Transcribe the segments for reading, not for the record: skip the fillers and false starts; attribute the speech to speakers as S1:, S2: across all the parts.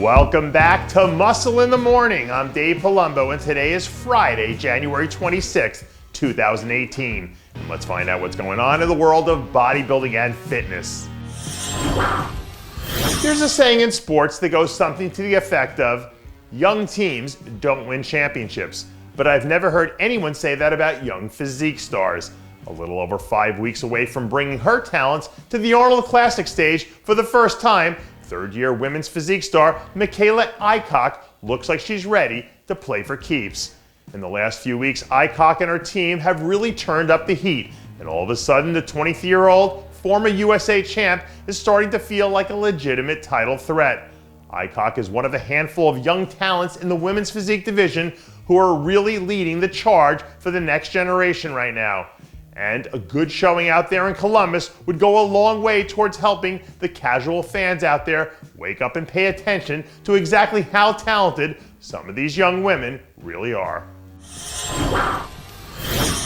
S1: Welcome back to Muscle in the Morning. I'm Dave Palumbo, and today is Friday, January 26th, 2018. And let's find out what's going on in the world of bodybuilding and fitness. There's a saying in sports that goes something to the effect of, young teams don't win championships. But I've never heard anyone say that about young physique stars. A little over 5 weeks away from bringing her talents to the Arnold Classic stage for the first time, third-year women's physique star Michaela Aycock looks like she's ready to play for keeps. In the last few weeks, Aycock and her team have really turned up the heat, and all of a sudden the 23-year-old former USA champ is starting to feel like a legitimate title threat. Aycock is one of a handful of young talents in the women's physique division who are really leading the charge for the next generation right now. And a good showing out there in Columbus would go a long way towards helping the casual fans out there wake up and pay attention to exactly how talented some of these young women really are.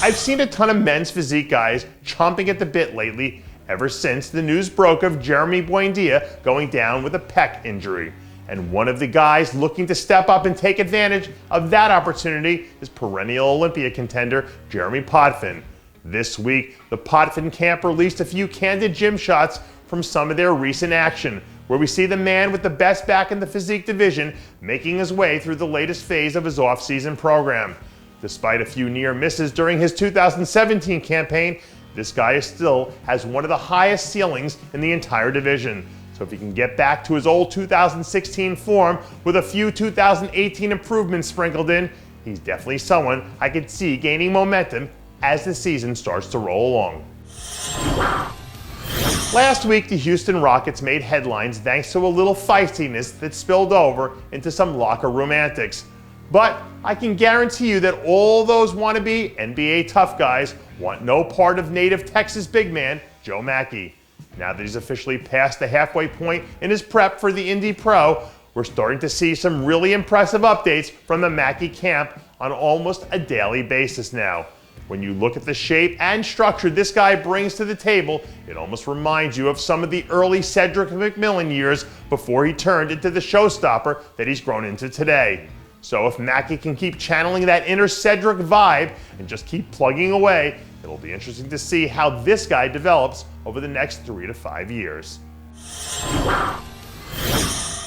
S1: I've seen a ton of men's physique guys chomping at the bit lately ever since the news broke of Jeremy Buendia going down with a pec injury. And one of the guys looking to step up and take advantage of that opportunity is perennial Olympia contender Jeremy Potvin. This week, the Potvin camp released a few candid gym shots from some of their recent action, where we see the man with the best back in the physique division making his way through the latest phase of his off-season program. Despite a few near misses during his 2017 campaign, this guy still has one of the highest ceilings in the entire division. So if he can get back to his old 2016 form with a few 2018 improvements sprinkled in, he's definitely someone I could see gaining momentum as the season starts to roll along. Last week, the Houston Rockets made headlines thanks to a little feistiness that spilled over into some locker room antics. But I can guarantee you that all those wannabe NBA tough guys want no part of native Texas big man Joe Mackey. Now that he's officially past the halfway point in his prep for the Indy Pro, we're starting to see some really impressive updates from the Mackey camp on almost a daily basis now. When you look at the shape and structure this guy brings to the table, it almost reminds you of some of the early Cedric McMillan years before he turned into the showstopper that he's grown into today. So if Mackey can keep channeling that inner Cedric vibe and just keep plugging away, it'll be interesting to see how this guy develops over the next 3 to 5 years.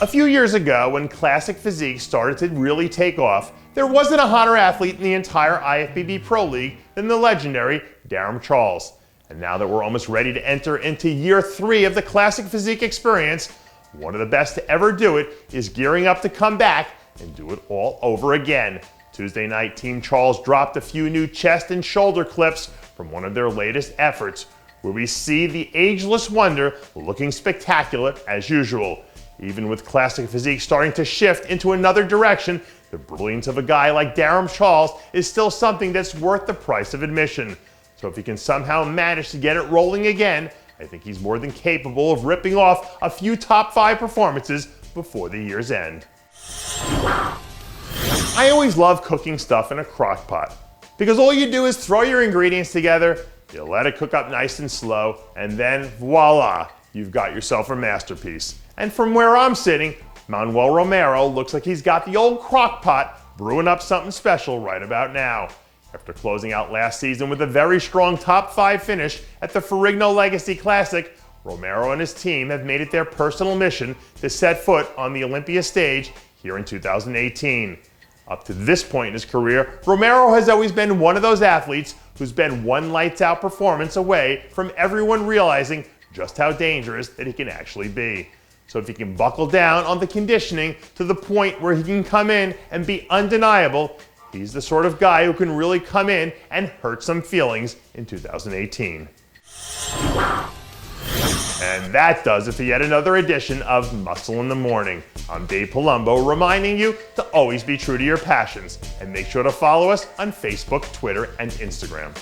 S1: A few years ago, when classic physique started to really take off, there wasn't a hotter athlete in the entire IFBB Pro League than the legendary Darrem Charles. And now that we're almost ready to enter into year 3 of the classic physique experience, one of the best to ever do it is gearing up to come back and do it all over again. Tuesday night, Team Charles dropped a few new chest and shoulder clips from one of their latest efforts, where we see the ageless wonder looking spectacular as usual. Even with classic physique starting to shift into another direction, the brilliance of a guy like Darrem Charles is still something that's worth the price of admission. So if he can somehow manage to get it rolling again, I think he's more than capable of ripping off a few top 5 performances before the year's end. I always love cooking stuff in a crock pot, because all you do is throw your ingredients together, you let it cook up nice and slow, and then voila, you've got yourself a masterpiece. And from where I'm sitting, Manuel Romero looks like he's got the old crock pot brewing up something special right about now. After closing out last season with a very strong top 5 finish at the Ferrigno Legacy Classic, Romero and his team have made it their personal mission to set foot on the Olympia stage here in 2018. Up to this point in his career, Romero has always been one of those athletes who's been one lights out performance away from everyone realizing just how dangerous that he can actually be. So if he can buckle down on the conditioning to the point where he can come in and be undeniable, he's the sort of guy who can really come in and hurt some feelings in 2018. And that does it for yet another edition of Muscle in the Morning. I'm Dave Palumbo, reminding you to always be true to your passions, and make sure to follow us on Facebook, Twitter, and Instagram.